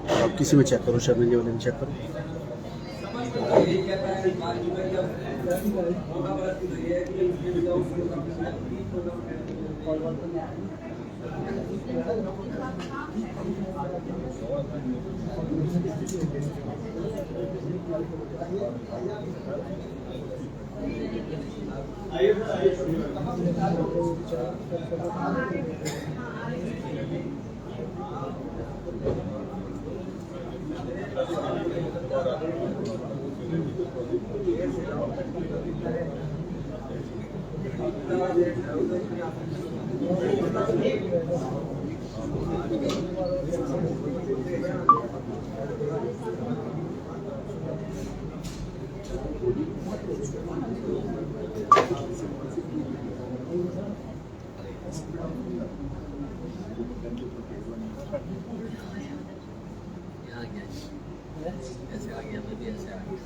आप किसी में चेक करो, शर्मिंदगी वाले में चेक करो। ऐसे आ गया, मैं भी ऐसे आ गया।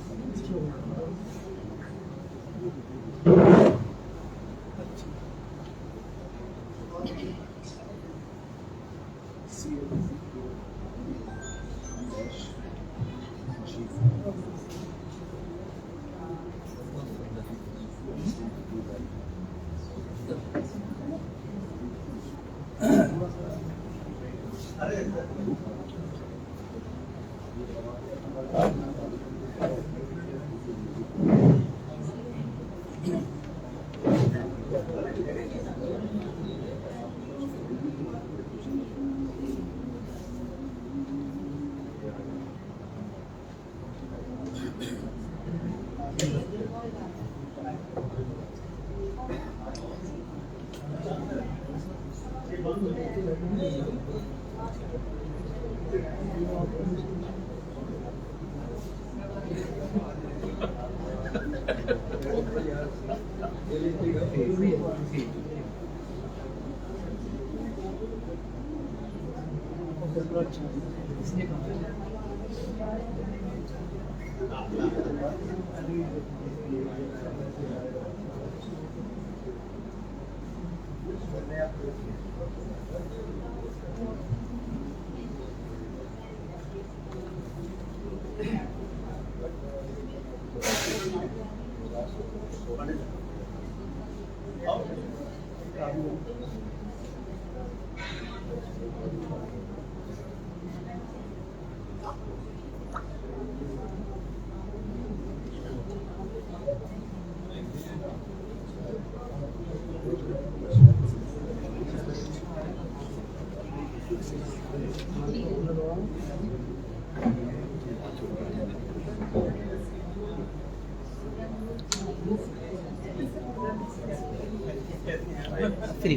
फ्री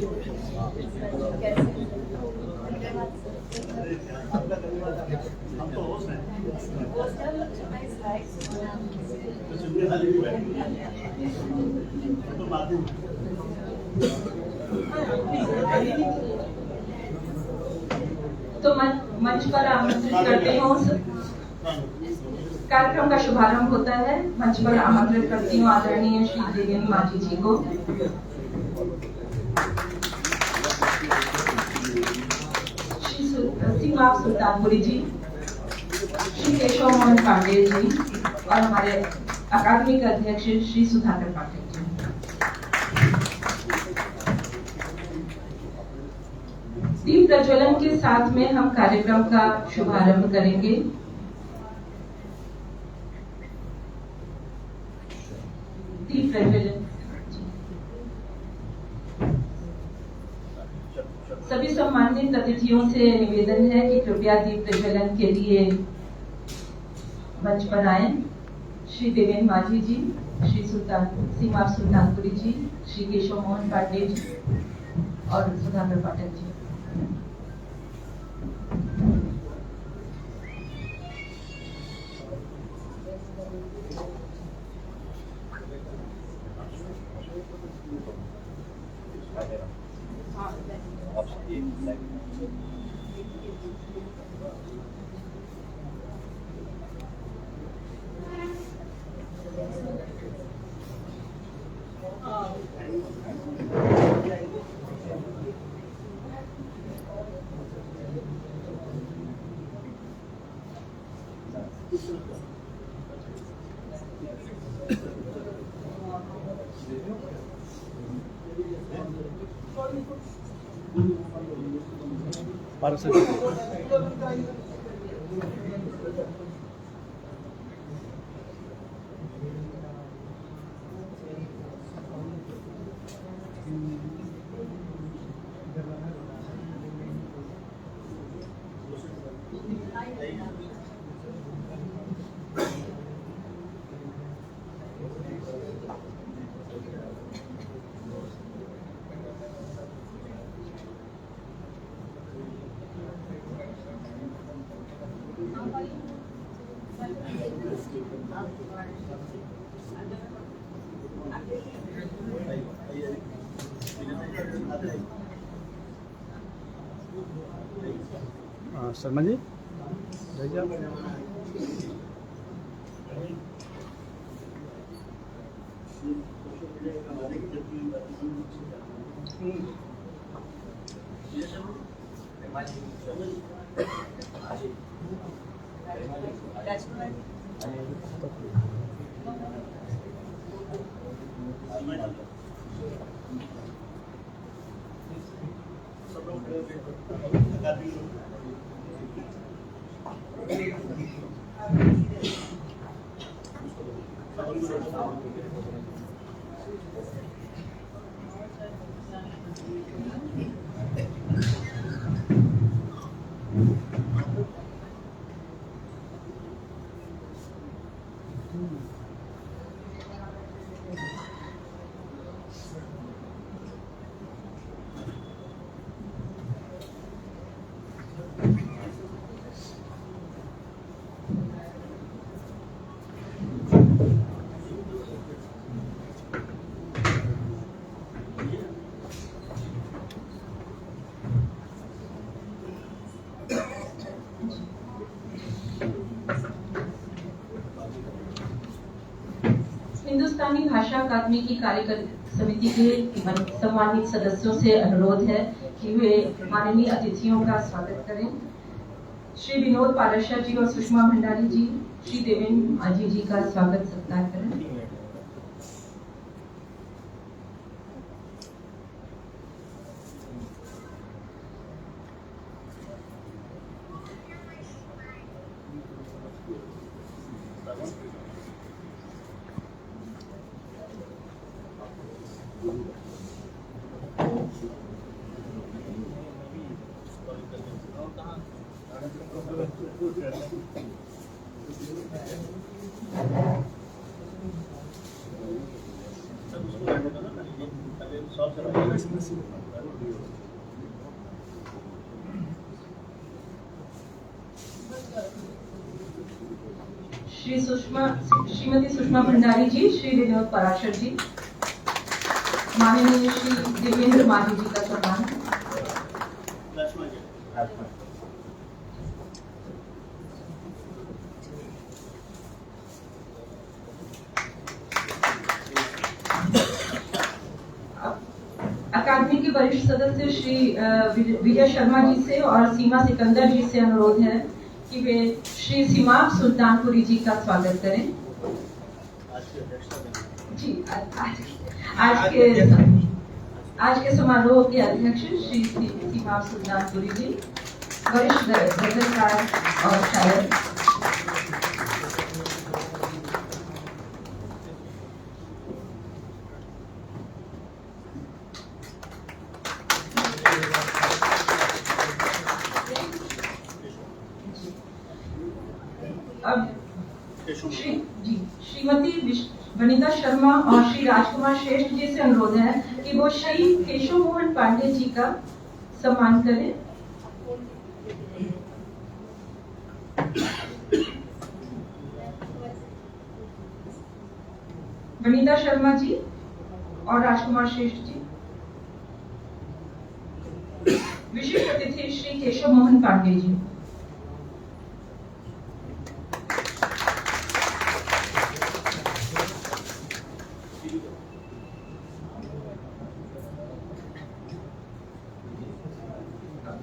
तो मंच पर आमंत्रित करते हूँ। कार्यक्रम का शुभारंभ होता है। मंच पर आमंत्रित करती हूँ आदरणीय श्री देवेंद्र माझी जी को। श्री सिंह सुल्तानपुरी जी, श्री केशव मोहन पांडे जी और हमारे अकादमी के अध्यक्ष श्री सुधाकर पाठक जी। दीप प्रज्वलन के साथ में हम कार्यक्रम का शुभारंभ करेंगे। दीप प्रज्वलन। सभी सम्मानित अतिथियों से निवेदन है कि कृपया दीप प्रज्वलन के लिए मंच पर आए। श्री देवेंद्र माझी जी, श्री सीमा सुल्तानपुरी जी, श्री केशव मोहन पांडे जी और सुधाकर पाठक जी। पारस सर। शर्मा जी हिंदुस्तानी भाषा अकादमी की कार्यकारी समिति के सम्मानित सदस्यों से अनुरोध है कि वे माननीय अतिथियों का स्वागत करें। श्री विनोद पाराशर जी और सुषमा भंडारी जी, श्री देवेंद्र माझी जी का स्वागत सत्कार करें। श्रीमती सुषमा भंडारी जी, श्री विनोद पराशर जी, माननीय श्री देवेंद्र माझी जी का सम्मान। अकादमी के वरिष्ठ सदस्य श्री विजय शर्मा जी से और सीमा सिकंदर जी से अनुरोध है कि वे श्री सीमाब सुल्तानपुरी जी का स्वागत करें। जी, आज के समारोह के अध्यक्ष श्री सीमाब सुल्तानपुरी जी, वरिष्ठ गजलकार और शायर। अब श्रीमती वनिता शर्मा और श्री राजकुमार श्रेष्ठ जी से अनुरोध है कि वो श्री केशव मोहन पांडे जी का सम्मान करें। वनिता शर्मा जी और राजकुमार श्रेष्ठ जी। विशिष्ट अतिथि श्री केशव मोहन पांडे जी।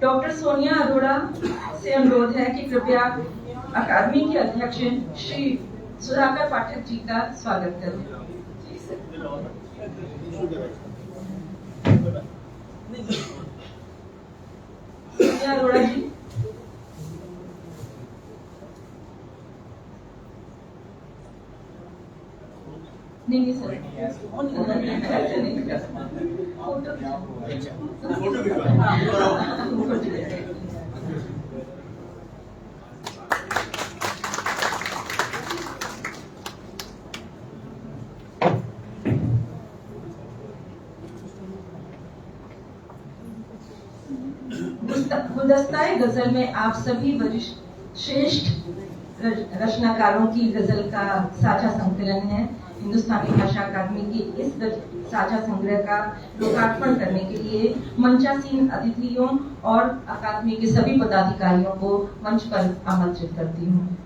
डॉक्टर सोनिया अरोड़ा से अनुरोध है कि कृपया अकादमी के अध्यक्ष श्री सुधाकर पाठक जी का स्वागत करें। आलिया अरोड़ा जी। नहीं सर, गुलदस्ता-ए गजल में आप सभी वरिष्ठ श्रेष्ठ रचनाकारों की गजल का साझा संकलन है। हिंदुस्तानी भाषा अकादमी की इस साझा संग्रह का लोकार्पण करने के लिए मंचासीन अतिथियों और अकादमी के सभी पदाधिकारियों को मंच पर आमंत्रित करती हूँ।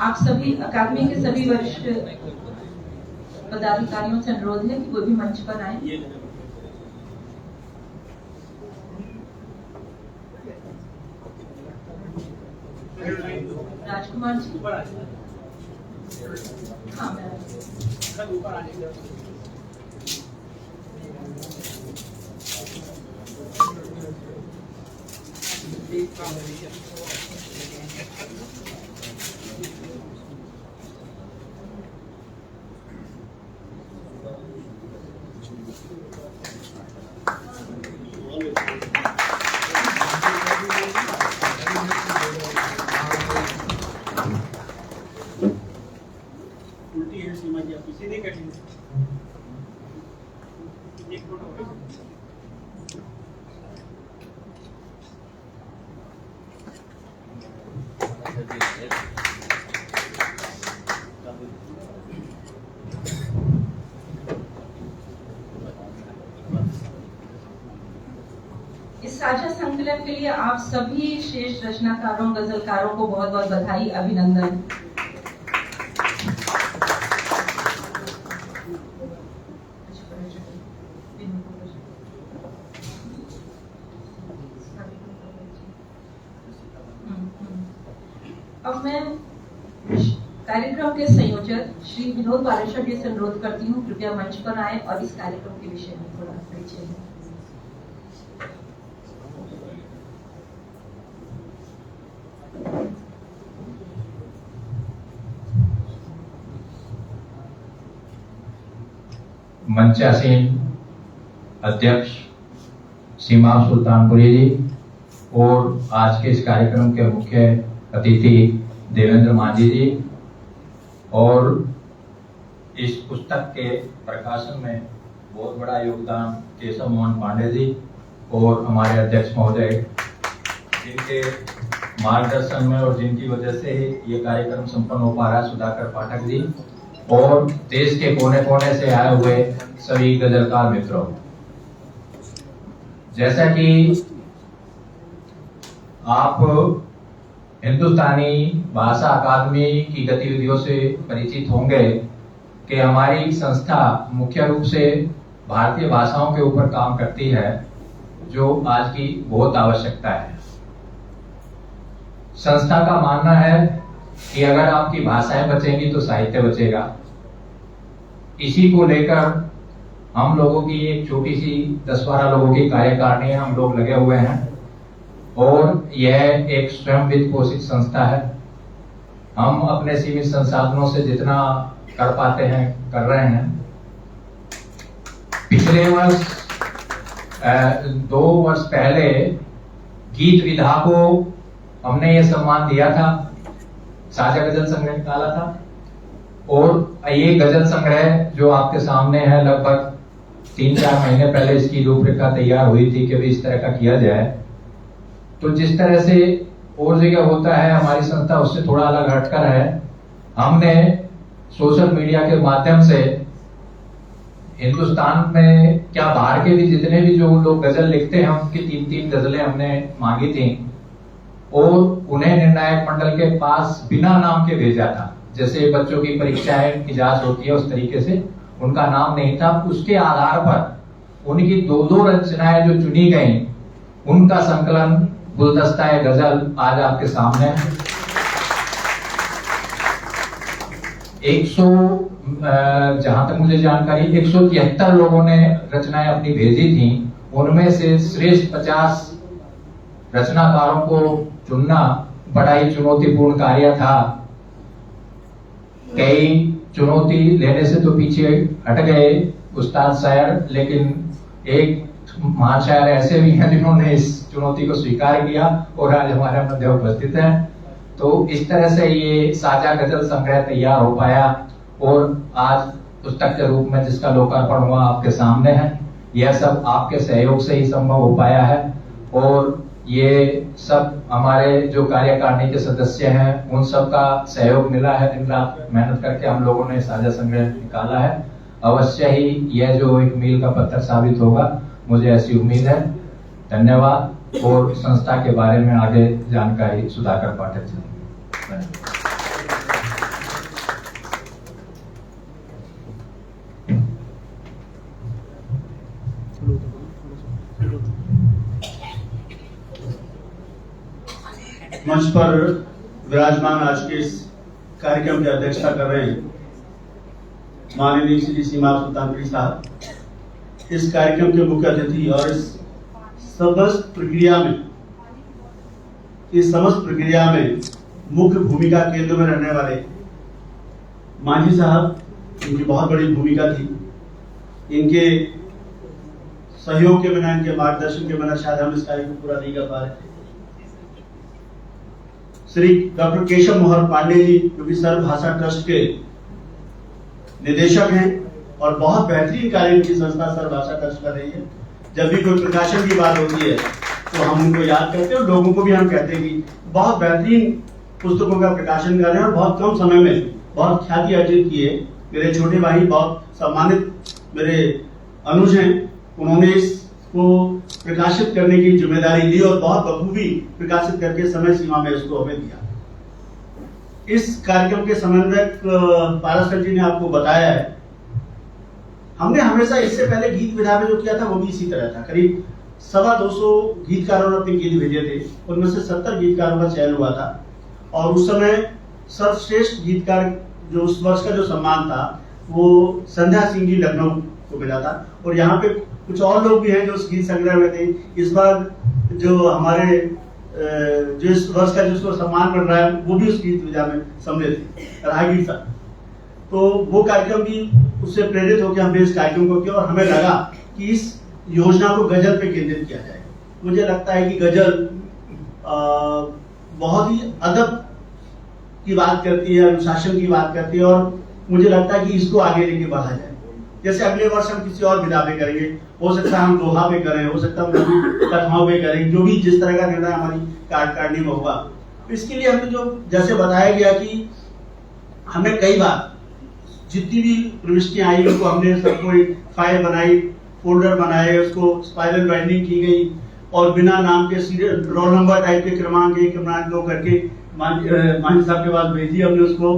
आप सभी अकादमी के सभी वरिष्ठ पदाधिकारियों से अनुरोध है कि वो भी मंच पर आए। राजकुमार जी, हाँ मैं उल्टी है सीमा जी, आप सीधे कर लीजिए। एक फोटो इस साझा संकलन के लिए आप सभी श्रेष्ठ रचनाकारों गजलकारों को बहुत बहुत बधाई, अभिनंदन। अब मैं कार्यक्रम के संयोजक श्री विनोद पारेशर जी से अनुरोध करती हूँ कृपया मंच पर आए और इस कार्यक्रम के विषय में थोड़ा परिचय दें। मंचासीन अध्यक्ष सीमा सुल्तानपुरी जी और आज के इस कार्यक्रम के मुख्य अतिथि देवेंद्र मांझी जी और इस पुस्तक के प्रकाशन में बहुत बड़ा योगदान केशव मोहन पांडे जी और हमारे अध्यक्ष महोदय, जिनके मार्गदर्शन में और जिनकी वजह से ये कार्यक्रम संपन्न हो पा रहा है, सुधाकर पाठक जी और देश के कोने कोने से आए हुए सभी गजलकार मित्रों। जैसा कि आप हिंदुस्तानी भाषा अकादमी की गतिविधियों से परिचित होंगे कि हमारी संस्था मुख्य रूप से भारतीय भाषाओं के ऊपर काम करती है, जो आज की बहुत आवश्यकता है। संस्था का मानना है कि अगर आपकी भाषाएं बचेंगी तो साहित्य बचेगा। इसी को लेकर हम लोगों की एक छोटी सी 10-12 लोगों की कार्यकारिणी हम लोग लगे हुए हैं और यह एक स्वयं वित्त पोषित संस्था है। हम अपने सीमित संसाधनों से जितना कर पाते हैं कर रहे हैं। पिछले वर्ष 2 वर्ष पहले गीत विधा को हमने ये सम्मान दिया था, साझा गजल संग्रह निकाला था और ये गजल संग्रह जो आपके सामने है लगभग 3-4 महीने पहले इसकी रूपरेखा तैयार हुई थी कि भी इस तरह का किया जाए। तो जिस तरह से और जगह होता है, हमारी संस्था उससे थोड़ा अलग हटकर है। हमने सोशल मीडिया के माध्यम से हिंदुस्तान में क्या बाहर के भी जितने भी जो लोग गजल लिखते हैं उनकी 3-3 गजलें हमने मांगी थी और उन्हें निर्णायक मंडल के पास बिना नाम के भेजा था। जैसे बच्चों की परीक्षाएं की जांच होती है उस तरीके से उनका नाम नहीं था। उसके आधार पर उनकी 2-2 रचनाएं जो चुनी गई उनका संकलन गुलदस्ता-ए गजल आज आपके सामने 100 जहां तक मुझे जानकारी 173 लोगों ने रचनाएं अपनी भेजी थी। उनमें से श्रेष्ठ 50 रचनाकारों को चुनना बड़ा ही चुनौतीपूर्ण कार्य था। कई चुनौती लेने से तो पीछे हट गए उस्ताद शायर, लेकिन एक महान शायर ऐसे भी हैं जिन्होंने इस चुनौती को स्वीकार किया और आज हमारे मध्य उपस्थित हैं। तो इस तरह से ये साझा गजल संग्रह तैयार हो पाया और आज पुस्तक के रूप में जिसका लोकार्पण हुआ आपके सामने है। यह सब आपके सहयोग से ही संभव हो पाया है और ये सब हमारे जो कार्यकारिणी के सदस्य हैं उन सब का सहयोग मिला है। दिन रात मेहनत करके हम लोगों ने साझा संग्रह निकाला है। अवश्य ही यह जो एक मील का पत्थर साबित होगा, मुझे ऐसी उम्मीद है। धन्यवाद। और संस्था के बारे में आगे जानकारी सुधाकर पाठक जी। मंच पर विराजमान आज के इस कार्यक्रम की अध्यक्षता कर रहे हैं माननीय श्री सीमा सुल्तानपुरी साहब। इस कार्यक्रम के मुख्य अतिथि और इस समस्त प्रक्रिया में मुख्य भूमिका केंद्र में रहने वाले मांझी साहब, इनकी बहुत बड़ी भूमिका थी। इनके सहयोग के बिना, इनके मार्गदर्शन के बिना शायद हम इस कार्य को पूरा नहीं कर पा रहे थे। श्री डॉक्टर केशव मोहन पांडे जी, जो कि सर्व भाषा ट्रस्ट के निदेशक हैं और बहुत बेहतरीन कार्य इनकी संस्था सर्व भाषा ट्रस्ट कर रही है। जब भी कोई प्रकाशन की बात होती है तो हम उनको याद करते हैं और लोगों को भी हम कहते हैं कि बहुत बेहतरीन पुस्तकों का प्रकाशन कर रहे हैं और बहुत कम समय में बहुत ख्याति अर्जित किए। मेरे छोटे भाई, बहुत सम्मानित मेरे अनुज हैं, उन्होंने इसको प्रकाशित करने की जिम्मेदारी ली और बहुत बखूबी प्रकाशित करके समय सीमा में इसको हमें दिया। इस कार्यक्रम के समन्वयक पारसकर जी ने आपको बताया है, हमने हमेशा इससे पहले गीत विधा में जो किया था वो भी इसी तरह था। करीब 250 गीतकारों ने अपने गीत भेजे थे, उनमें से 70 गीतकारों का चयन हुआ था और उस समय सर्वश्रेष्ठ गीतकार जो उस वर्ष का जो सम्मान था वो संध्या सिंह जी लखनऊ को मिला था। और यहाँ पे कुछ और लोग भी हैं जो उस गीत संग्रह में थे। इस बार जो हमारे जो इस वर्ष का जिसको सम्मान मिल रहा है वो भी उस गीत विधा में सम्मिलित थे, राहगीर साहब। तो वो कार्यक्रम भी उससे प्रेरित होकर हमने इस कार्यक्रम को किया और हमें लगा कि इस योजना को गजल पे केंद्रित किया जाए। मुझे लगता है कि गजल बहुत ही अदब की बात करती है, अनुशासन की बात करती है और मुझे लगता है कि इसको आगे लेके बढ़ा जाए। जैसे अगले वर्ष हम किसी और विधा पे करेंगे, हो सकता है हम दोहा पे करें, हो सकता है हम कथाओं पे करें, जो भी जिस तरह का निर्णय हमारी कार्यकारिणी में होगा। इसके लिए हमने जो जैसे बताया गया कि हमने कई बार जितनी भी प्रविष्टियां आई उनको हमने सबको एक फाइल बनाई, फोल्डर बनाए, उसको स्पाइरल बाइंडिंग की गई और बिना नाम के सीरियल रोल नंबर टाइप के क्रमांक 1 क्रमांक 2 करके मांझी साहब के पास भेजी हमने उसको।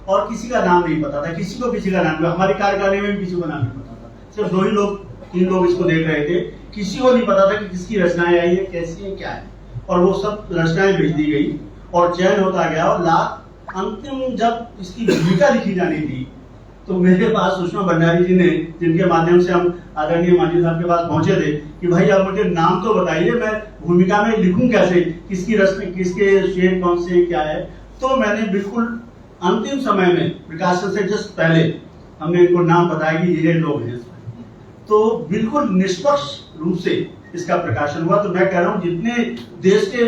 और किसी का नाम नहीं पता था, किसी को किसी का नाम, हमारी कार्यकारिणी में भी किसी को नाम नहीं पता था। सिर्फ 2 ही लोग 3 लोग इसको देख रहे थे, किसी को नहीं पता था कि किसकी रचनाएं आई है, कैसी है, क्या है। और वो सब रचनाएं भेज दी गई और चयन होता गया और अंतिम जब इसकी भूमिका लिखी जानी थी तो मेरे पास सुषमा भंडारी जी ने, जिनके माध्यम से हम आदरणीय मांझी साहब के पास पहुंचे थे कि भाई आप मुझे नाम तो बताइए, मैं भूमिका में लिखूं कैसे, किसकी रचना, किसके शेड कौन से, क्या है। तो मैंने बिल्कुल अंतिम समय में प्रकाशन से जस्ट पहले हमने इनको नाम बताया कि ये लोग हैं। तो बिल्कुल निष्पक्ष रूप से इसका प्रकाशन हुआ। तो मैं कह रहा हूँ जितने देश के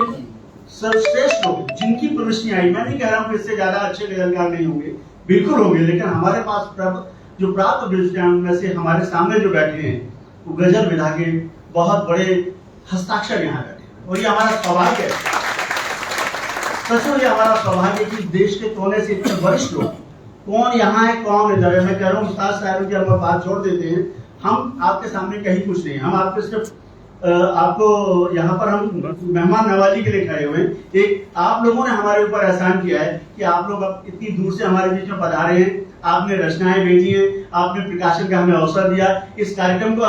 सर्वश्रेष्ठ लोग जिनकी प्रविष्टियां आई, मैं नहीं कह रहा हूँ कि इससे ज्यादा अच्छे गजलकार नहीं होंगे, बिल्कुल होंगे, लेकिन हमारे पास जो प्राप्त प्रविष्टियां में से हमारे सामने जो बैठे हैं वो गजल विधा के बहुत बड़े हस्ताक्षर यहाँ बैठे हैं। और ये हमारा सौभाग्य है, सचमुच ये हमारा सौभाग्य कि देश के कोने से इतने वरिष्ठ लोग, कौन यहाँ है कौन इधर है। मैं कह रहा हूँ उस्ताद साहब की हम बात छोड़ देते हैं, हम आपके सामने कहीं कुछ नहीं, हम आपके सिर्फ आपको यहाँ पर हम मेहमान नवाजी के लिए खड़े हुए हैं। एक आप लोगों ने हमारे ऊपर एहसान किया है कि आप लोग इतनी दूर से हमारे बीच में पधारे हैं, आपने रचनाएं भेजी हैं, आपने प्रकाशन का हमें अवसर दिया, इस कार्यक्रम को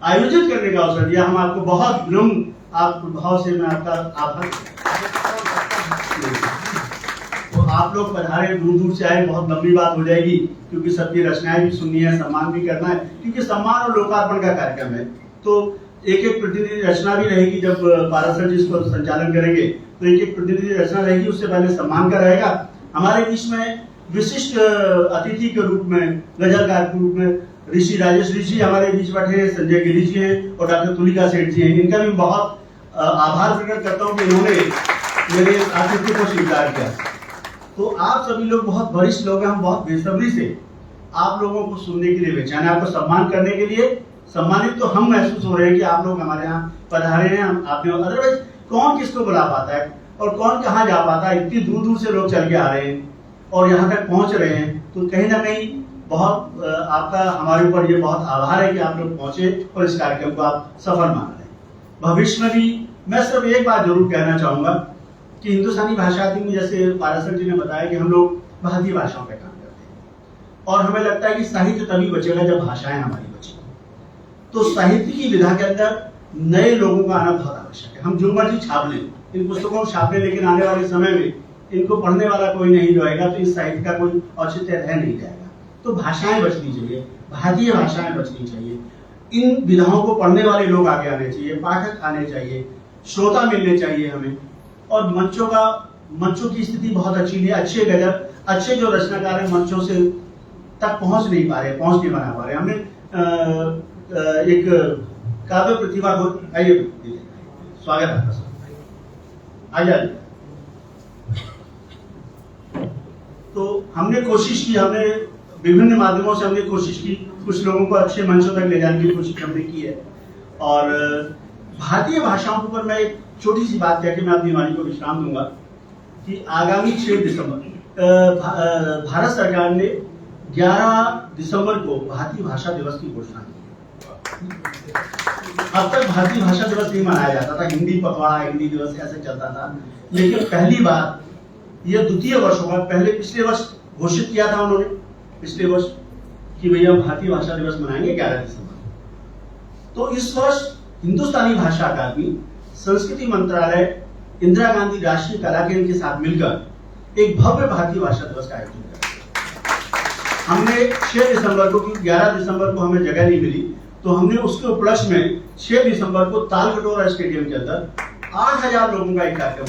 आयोजित करने का अवसर दिया। हम आपको बहुत विनम्र आप भाव से मैं आपका आभार। तो आप लोग पधारे, दूर दूर से आए, बहुत लंबी बात हो जाएगी क्योंकि सबकी रचनाएं भी सुननी है, सम्मान भी करना है, क्योंकि सम्मान और लोकार्पण का कार्यक्रम है। तो एक एक प्रतिनिधि रचना भी रहेगी, जब पाराशर जी इसको संचालन करेंगे तो एक एक प्रतिनिधि रचना रहेगी, उससे पहले सम्मान का रहेगा। हमारे बीच में विशिष्ट अतिथि के रूप में, गजलकार के रूप में ऋषि राजेश ऋषि हमारे बीच बैठे हैं, संजय गिरी जी हैं और डॉक्टर तुलिका सेठ जी हैं। इनका भी बहुत आभार प्रकट करता हूँ कि इन्होंने मेरे आतिथ्य को स्वीकार किया। तो आप सभी लोग बहुत वरिष्ठ लोग हैं, हम बहुत बेसब्री से आप लोगों को सुनने के लिए बेचैन हैं, आपको सम्मान करने के लिए। सम्मानित तो हम महसूस हो रहे हैं कि आप लोग हमारे यहाँ पधारे हैं। आपने, अदरवाइज कौन किसको बुला पाता है और कौन कहाँ जा पाता है। इतनी दूर दूर से लोग चल के आ रहे हैं और यहाँ तक पहुँच रहे हैं, तो कहीं ना कहीं बहुत आपका हमारे ऊपर ये बहुत आभार है कि आप लोग पहुंचे और इस कार्यक्रम को आप सफल मान रहे हैं। भविष्य में भी मैं सिर्फ एक बात जरूर कहना चाहूंगा कि हिंदुस्तानी भाषा दिन में, जैसे पाराशर जी ने बताया कि हम लोग भारतीय भाषाओं पे काम करते हैं और हमें लगता है कि साहित्य तभी बचेगा जब भाषाएं हमारी बचेगी। तो साहित्य की विधा के अंदर नए लोगों का आना बहुत आवश्यक है। हम जो मर्जी छाप लें, इन पुस्तकों को छाप लें, लेकिन आने वाले समय में इनको पढ़ने वाला कोई नहीं रहेगा तो इस साहित्य का कोई औचित्य रह नहीं जाएगा। तो भाषाएं बचनी चाहिए, भारतीय भाषाएं बचनी चाहिए। इन विधाओं को पढ़ने वाले लोग आगे आने चाहिए, पाठक आने चाहिए, श्रोता मिलने चाहिए हमें। और मंचों की स्थिति बहुत अच्छी नहीं है। अच्छे जो रचनाकार हैं मंचों से तक पहुंच नहीं पा रहे, पहुंच नहीं बना पा रहे। हमने एक काव्य प्रतिभा को, आइए स्वागत है आपका, आइए। तो हमने कोशिश की, हमने विभिन्न माध्यमों से हमने कोशिश की, कुछ लोगों को अच्छे मंचों तक ले जाने की कोशिश हमने की है। और भारतीय भाषाओं के ऊपर मैं एक छोटी सी बात कह के मैं अपनी वाणी को विश्राम दूंगा कि आगामी 6 दिसंबर भारत सरकार ने 11 दिसंबर को भारतीय भाषा दिवस की घोषणा की। अब तक भारतीय भाषा दिवस नहीं मनाया जाता था, हिंदी पखवाड़ा, हिंदी दिवस ऐसे चलता था, लेकिन पहली बार यह द्वितीय वर्ष होगा। पहले पिछले वर्ष घोषित किया था उन्होंने, पिछले वर्ष, कि भैया भारतीय भाषा दिवस मनाएंगे 11 दिसंबर। तो इस वर्ष हिंदुस्तानी भाषा अकादमी, संस्कृति मंत्रालय, इंदिरा गांधी राष्ट्रीय कला केंद्र के साथ मिलकर एक भव्य भारतीय भाषा दिवस का आयोजन किया। हमने 6 दिसंबर को, क्योंकि 11 दिसंबर को हमें जगह नहीं मिली, तो हमने उसके उपलक्ष्य में 6 दिसंबर को तालकटोरा स्टेडियम के अंदर 8000 लोगों का एक कार्यक्रम,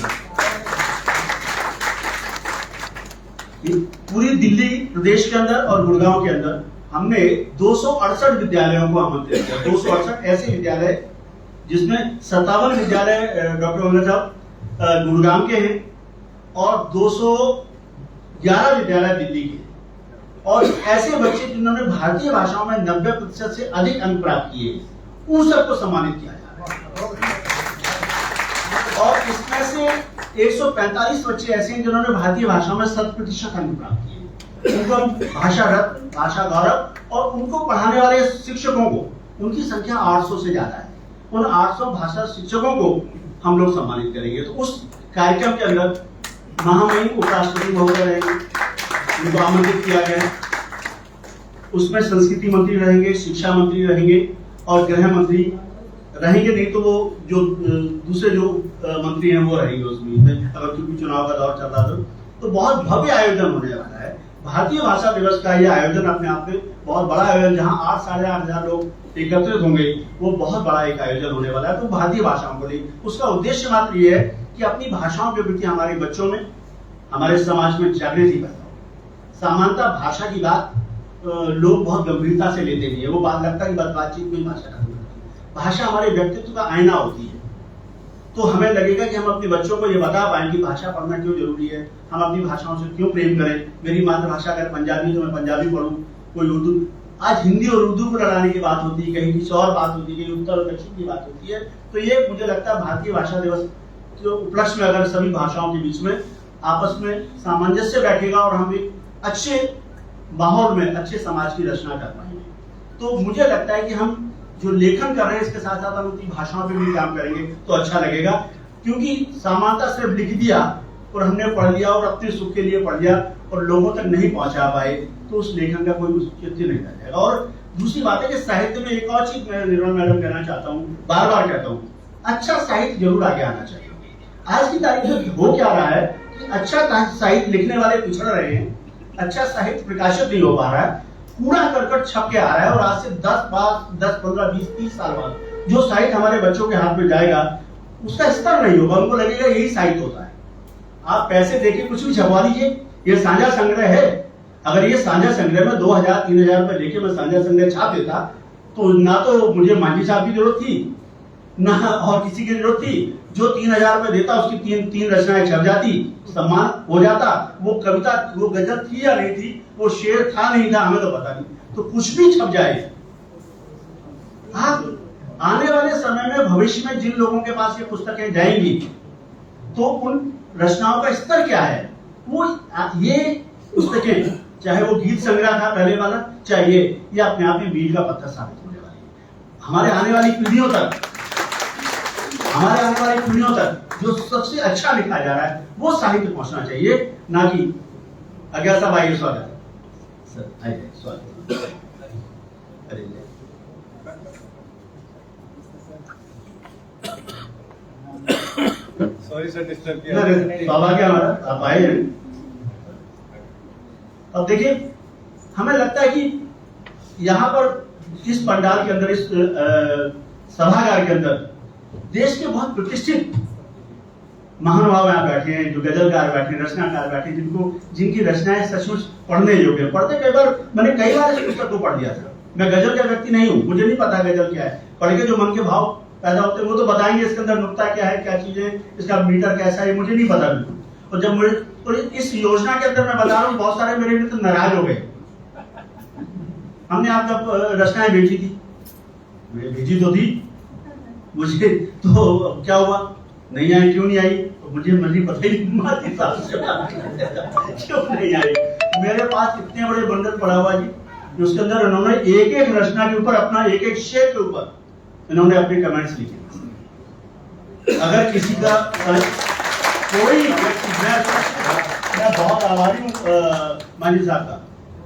पूरी दिल्ली प्रदेश के अंदर और गुड़गांव के अंदर हमने 268 विद्यालयों को आमंत्रित किया। 268 ऐसे विद्यालय जिसमें 57 विद्यालय डॉक्टर वल्लभ साहब गुड़गांव के हैं और 211 विद्यालय दिल्ली के, और ऐसे बच्चे जिन्होंने भारतीय भाषाओं में 90% से अधिक अंक प्राप्त किए, उन सबको सम्मानित किया जा रहा है। और इसमें से 145 बच्चे ऐसे हैं जिन्होंने भारतीय भाषाओं में 100% अंक प्राप्त किए। उनको भाषा रत्न, भाषा गौरव, और उनको पढ़ाने वाले शिक्षकों को, उनकी संख्या 800 से ज्यादा है। उन 800 भाषा शिक्षकों को हम लोग सम्मानित करेंगे। तो उस कार्यक्रम के अंदर महामहिम उपराष्ट्रपति महोदय रहेंगे, उनको आमंत्रित किया गया। उसमें संस्कृति मंत्री रहेंगे, शिक्षा मंत्री रहेंगे और गृह मंत्री रहेंगे, नहीं तो वो जो दूसरे जो मंत्री हैं वो रहेंगे उसमें, अगर क्योंकि चुनाव का दौर चल रहा था। तो बहुत भव्य आयोजन होने वाला है। भारतीय भाषा दिवस का यह आयोजन अपने आप में बहुत बड़ा आयोजन, जहां 8-8,500 लोग एकत्रित होंगे, वो बहुत बड़ा एक आयोजन होने वाला है। तो भारतीय भाषाओं को लिए उसका उद्देश्य मात्र ये है कि अपनी भाषाओं के प्रति हमारे बच्चों में, हमारे समाज में जागृति पैदा हो। सामान्यतः भाषा की बात लोग बहुत गंभीरता से लेते नहीं है, वो बात लगता है कि बातचीत में भाषा खत्म होती है। भाषा हमारे व्यक्तित्व का आईना होती है। तो हमें लगेगा कि हम अपने बच्चों को ये बता पाएं कि भाषा पढ़ना क्यों जरूरी है, हम अपनी भाषाओं से क्यों प्रेम करें। मेरी मातृभाषा अगर पंजाबी तो मैं पंजाबी पढ़ूं, कोई उर्दू। आज हिंदी और उर्दू को लड़ाने की बात होती है, कहीं किसी और बात होती है, कहीं उत्तर और दक्षिण की बात होती है। तो ये मुझे लगता है भारतीय भाषा दिवस के उपलक्ष्य में अगर सभी भाषाओं के बीच में आपस में सामंजस्य बैठेगा और हम एक अच्छे माहौल में अच्छे समाज की रचना कर पाएंगे, तो मुझे लगता है कि हम जो लेखन कर रहे हैं इसके साथ साथ हम उनकी भाषाओं पे भी काम करेंगे तो अच्छा लगेगा। क्योंकि सामान्यतः सिर्फ लिख दिया और हमने पढ़ लिया और अपने सुख के लिए पढ़ लिया और लोगों तक नहीं पहुंचा पाए, तो उस लेखन का कोई औचित्य नहीं रह जाएगा। और दूसरी बात है कि साहित्य में एक और चीज मैं निर्मल मैडम कहना चाहता हूँ, बार बार कहता हूँ, अच्छा साहित्य जरूर आगे आना चाहिए। आज की तारीख में हो क्या रहा है अच्छा साहित्य लिखने वाले पिछड़ रहे हैं, अच्छा साहित्य प्रकाशित नहीं हो पा रहा है, कूड़ा करकट छप के आ रहा है। और आज से 10, 15, 20, 30 साल बाद जो साहित्य हमारे बच्चों के हाथ में जाएगा उसका स्तर नहीं होगा, उनको लगेगा यही साहित्य होता है। आप पैसे देके कुछ भी छपवा लीजिए, ये साझा संग्रह है। अगर ये साझा संग्रह में 2000, 3000 रुपए लेके मैं साझा संग्रह छाप देता तो ना तो मुझे मांझी साहब की जरूरत थी, ना और किसी की जरूरत थी। जो 3000 रुपए देता उसकी तीन रचनाएं छप जाती, सम्मान हो जाता। वो कविता, वो गजल थी या नहीं थी, वो शेर था नहीं था, हमें तो पता नहीं, तो कुछ भी छप जाए। आप आने वाले समय में भविष्य में जिन लोगों के पास ये पुस्तकें जाएंगी तो उन रचनाओं का स्तर क्या है, वो ये पुस्तकें, चाहे वो गीत संग्रह था पहले वाला, चाहे ये अपने आप में बीज का पत्थर साबित होने वाली है। हमारे आने वाली पीढ़ियों तक जो सबसे अच्छा लिखा जा रहा है वो साहित्य पहुंचना चाहिए, ना कि अज्ञा साहब आइए, स्वागत सर, आइए स्वागत। अरे सॉरी सर, डिस्टर्ब किया। बाबा क्या हमारा आप आए हैं। अब देखिए, हमें लगता है कि यहाँ पर इस पंडाल के अंदर, इस सभागार के अंदर देश के बहुत प्रतिष्ठित महानुभाव यहाँ बैठे हैं, जो गजलकार बैठे हैं, रचनाकार बैठे हैं, जिनकी रचनाएं सचमुच पढ़ने योग्य है। पढ़ते कई बार, मैंने कई बार इस पुस्तक को पढ़ लिया था। मैं गजल का व्यक्ति नहीं हूँ, मुझे नहीं पता गजल क्या है। पढ़ के जो मन के भाव पैदा होते हैं वो तो बताएंगे, इसके अंदर नुक्ता क्या है, क्या चीजें, इसका मीटर कैसा है, मुझे नहीं पता बिल्कुल। और जब मुझे तो इस योजना के अंदर मैं बता रहा हूँ, बहुत सारे मेरे मित्र नाराज हो गए। हमने आपका रचनाएं भेजी थी, भेजी तो थी मुझे, तो क्या हुआ, नहीं आई, क्यों नहीं आई, तो मुझे पता ही नहीं क्यों नहीं आई। मेरे पास इतने बड़े बंडल पड़ा हुआ जी, उसके अंदर इन्होंने एक एक रचना के ऊपर, अपना एक एक शेर के ऊपर इन्होंने अपने कमेंट्स लिखे। अगर किसी का कोई, मैं बहुत आभारी हूँ मांझी साहब का,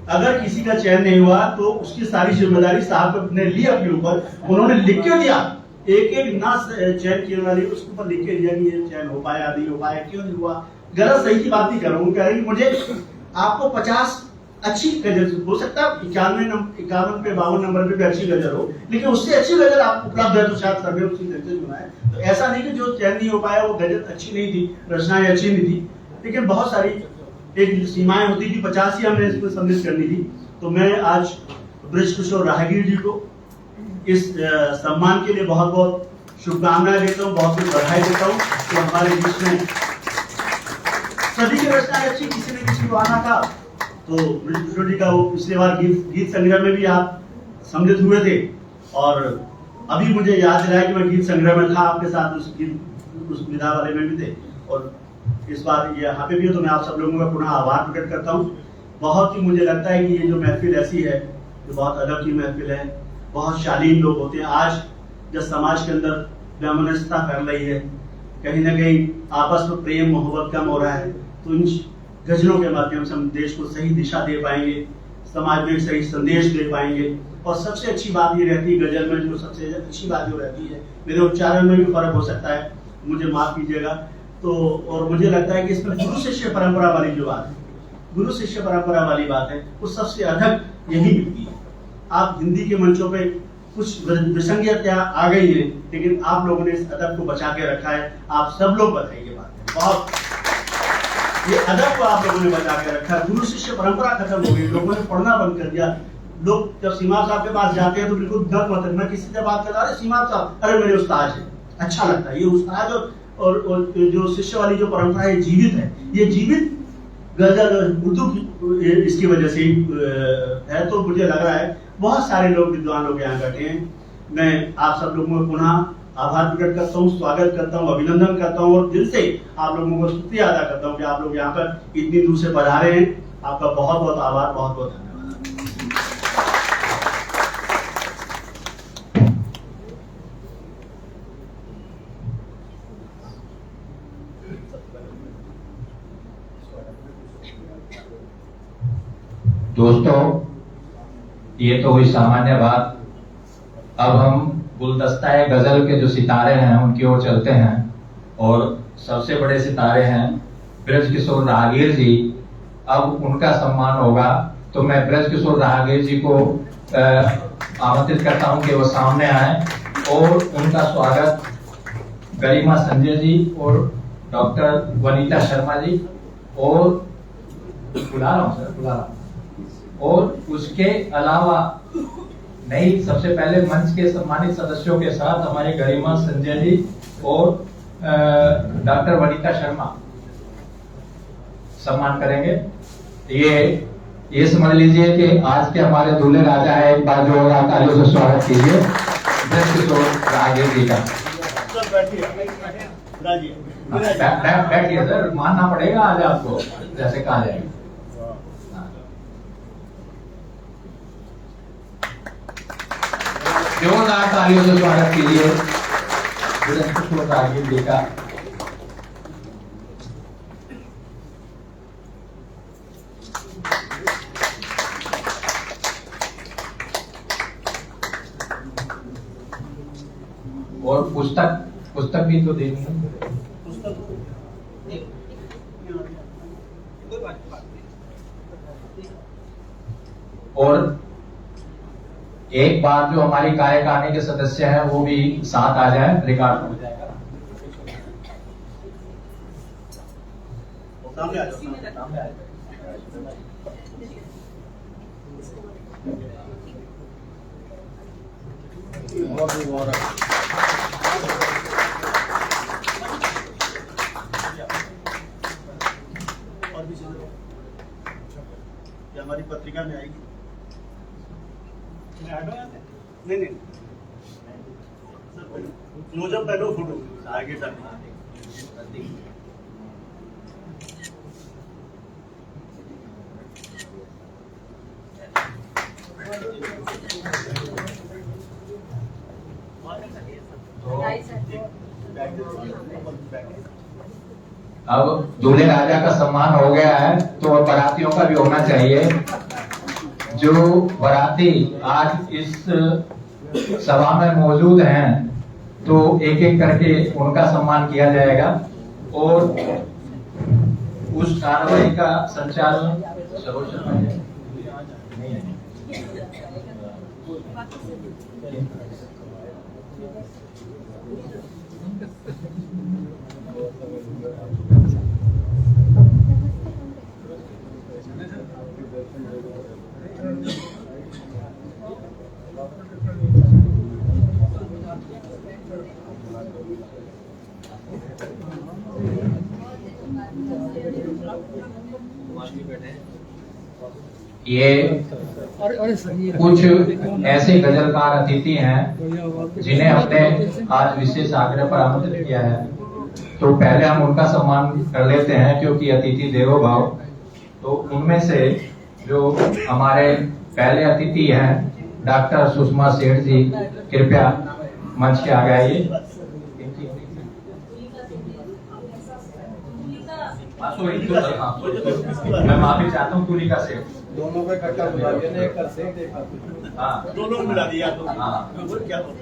अगर किसी का चयन नहीं हुआ तो उसकी सारी जिम्मेदारी साहब ने ली अपने ऊपर। उन्होंने लिख के दिया, एक एक ना चयन किए वाली उसके ऊपर लिख के दिया कि ये चयन हो पाया, नहीं हो पाया, क्यों नहीं हुआ। गलत सही की बात नहीं कर रहा हूँ, कह रहे मुझे आपको 50 अच्छी गजल हो सकता है, 51 पे 52 नंबर पे भी अच्छी गजल हो, लेकिन उससे अच्छी गजल आपको उपलब्ध है तो शायद सर्वे उसी गजल चुना है। तो ऐसा नहीं कि जो चयन नहीं हो पाया वो गजल अच्छी नहीं थी, रचनाएं अच्छी नहीं थी, लेकिन बहुत सारी एक सीमाएं होती थी, 50 ही हमने इसमें सम्मिलित करनी थी। तो मैं आज बृजकिशोर राहगीर जी को इस सम्मान के लिए बहुत बहुत शुभकामनाएं देता हूँ, बहुत बहुत बधाई देता हूँ। तो हमारे बीच में सभी की रचनाएं अच्छी, किसी ने किसी को आना था, तो बृजकिशोर जी का वो पिछले बार गीत संग्रह में भी आप सम्मिलित हुए थे, और अभी मुझे याद दिलाया कि मैं गीत संग्रह में था आपके साथ, उस विधा वाले में भी थे, और इस बार ये यहाँ पे भी हो। तो मैं आप सब लोगों का पुनः आभार प्रकट करता हूँ। बहुत ही मुझे लगता है कि ये जो महफिल ऐसी है, जो बहुत अदब की महफिल है, बहुत शालीन लोग होते हैं। आज जब समाज के अंदर वैमनस्यता फैल रही है, कहीं ना कहीं आपस में प्रेम मोहब्बत कम हो रहा है, तो इन गजलों के माध्यम से हम देश को सही दिशा दे पाएंगे, समाज में सही संदेश दे पाएंगे। और सबसे अच्छी बात ये रहती है गजल में, जो सबसे अच्छी बात जो रहती है, मेरे उच्चारण में भी फर्क हो सकता है, मुझे माफ कीजिएगा। तो और मुझे लगता है कि इसमें गुरु शिष्य परंपरा वाली जो बात है, गुरु शिष्य परंपरा वाली बात है, वो सबसे अधिक यही मिलती है। आप हिंदी के मंचों पे कुछ विसंगतियां आ गई है, लेकिन आप लोगों ने इस अदब को बचा के रखा है। आप सब लोग बताइए बात है, बहुत ये अदब को आप लोगों ने बचा के रखा है। गुरु शिष्य परंपरा खत्म हो गई, लोगों ने पढ़ना बंद कर दिया। लोग जब सीमा साहब के पास जाते हैं तो बिल्कुल डर मत, मैं किसी से बात कर रहा, अरे सीमा साहब, अरे मेरे उस्ताद है, अच्छा लगता है। ये उस्ताद और जो शिष्य वाली जो परंपरा है जीवित है, ये जीवित गजल उर्दू की इसकी वजह से है। तो मुझे लग रहा है बहुत सारे लोग, विद्वान लोग यहाँ बैठे हैं। मैं आप सब लोगों को पुनः आभार प्रकट करता हूँ, स्वागत करता हूँ, अभिनंदन करता हूँ, और दिल से आप लोगों को स्तुति अदा करता हूँ कि आप लोग यहाँ पर इतनी दूर से पधारे हैं। आपका बहुत बहुत आभार, बहुत बहुत धन्यवाद। दोस्तों, ये तो हुई सामान्य बात। अब हम गुलदस्ता गजल के जो सितारे हैं उनकी ओर चलते हैं, और सबसे बड़े सितारे हैं ब्रजकिशोर राहगीर जी, अब उनका सम्मान होगा। तो मैं ब्रजकिशोर राहगीर जी को आमंत्रित करता हूं कि वो सामने आए और उनका स्वागत गरिमा संजय जी और डॉक्टर वनीता शर्मा जी और बुला रहा हूं सर, बुला रहा हूं। और उसके अलावा नहीं, सबसे पहले मंच के सम्मानित सदस्यों के साथ हमारे गरिमा संजय जी और डॉक्टर वनीता शर्मा सम्मान करेंगे। ये समझ लीजिए कि आज के हमारे दूल्हे राजा है। एक बार जो तालियों से स्वागत कीजिए ब्रजकिशोर राहगीर जी का। बैठिए सर, मानना पड़ेगा आज आपको, जैसे कहा जाएगा। जोरदार तालियों से स्वागत कीजिए ब्रजकिशोर राहगीर जी का। और पुस्तक भी तो देनी है। और एक बार जो हमारी कार्यकारिणी के सदस्य हैं वो भी साथ आ जाए, रिकॉर्ड हो जाएगा। सामने आ जाओ। और भी चीजें हमारी पत्रिका में आएगी। नहीं क्लोज अप पहले फोटो आगे तक। अब दूल्हे राजा का सम्मान हो गया है तो अब बारातियों का भी होना चाहिए। जो बाराती आज इस सभा में मौजूद हैं तो एक एक करके उनका सम्मान किया जाएगा और उस कार्रवाई का संचालन सरोज शर्मा जी ये कुछ ऐसे गजलकार अतिथि हैं जिन्हें हमने आज विशेष आग्रह पर आमंत्रित किया है। तो पहले हम उनका सम्मान कर लेते हैं क्योंकि अतिथि देवो भाव। तो उनमें से जो हमारे पहले अतिथि हैं डॉक्टर सुषमा सेठ जी, कृपया मंच के आगे आइए। मैं माफी चाहता हूँ तुलिका सेठ, दोनों को इकट्ठा बुला दिया ना, एक कर सेठ एक कर। हाँ दोनों मिला दिया तो।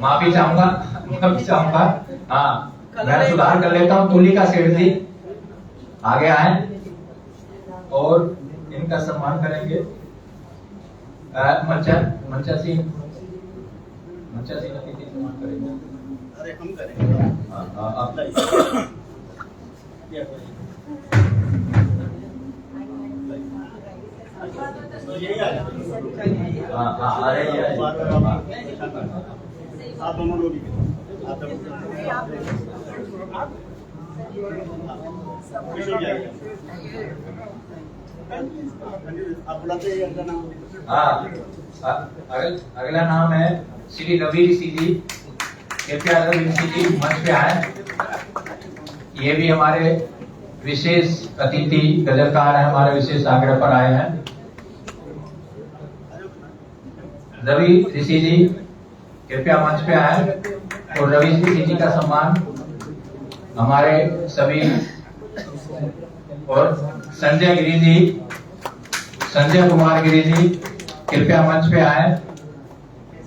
माफी चाहूंगा। हाँ मैं सुधार कर लेता हूँ। तुलिका सेठ जी आगे आए और इनका सम्मान करेंगे। मंचा सिंह सम्मान करेंगे। अरे हम करेंगे। आप आप दोनों लोग आप बुलाते हैं अगला नाम। अगला नाम है श्री रवि ऋषि जी। कृपया रवि ऋषि जी मंच पे आए। ये भी हमारे विशेष अतिथि गजलकार हैं, हमारे विशेष आग्रह पर आए हैं। रवि ऋषि जी कृपया मंच पे आए और रवि ऋषि जी का सम्मान हमारे सभी। और संजय कुमार गिरी जी कृपया मंच पे आए।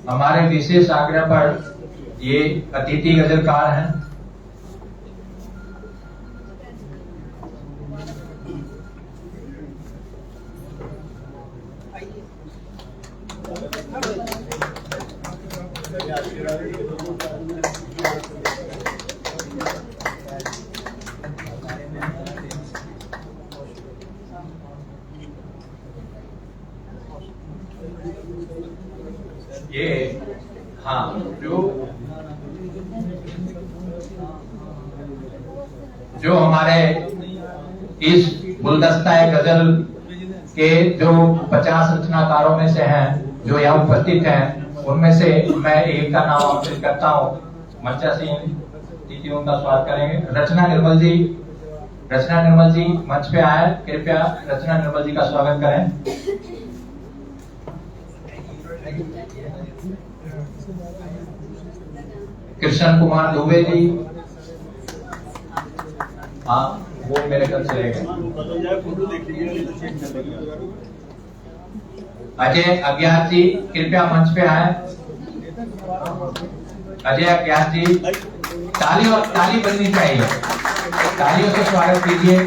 हमारे विशेष आग्रह पर ये अतिथि गजलकार हैं। ये हाँ जो हमारे इस गुलदस्ता गजल के जो 50 रचनाकारों में से हैं जो यहाँ उपस्थित हैं, उनमें से मैं एक का नाम आमंत्रित करता हूँ। मंचा सिंह दीदी उनका स्वागत करेंगे। रचना निर्मल जी मंच पे आए, कृपया रचना निर्मल जी का स्वागत करें। कृष्ण कुमार दुबे जी, हाँ वो मेरे घर से रहेगा। अजय अज्ञात जी कृपया मंच पे आए। अजय अज्ञात जी, ताली बननी चाहिए, तालियों से स्वागत कीजिए।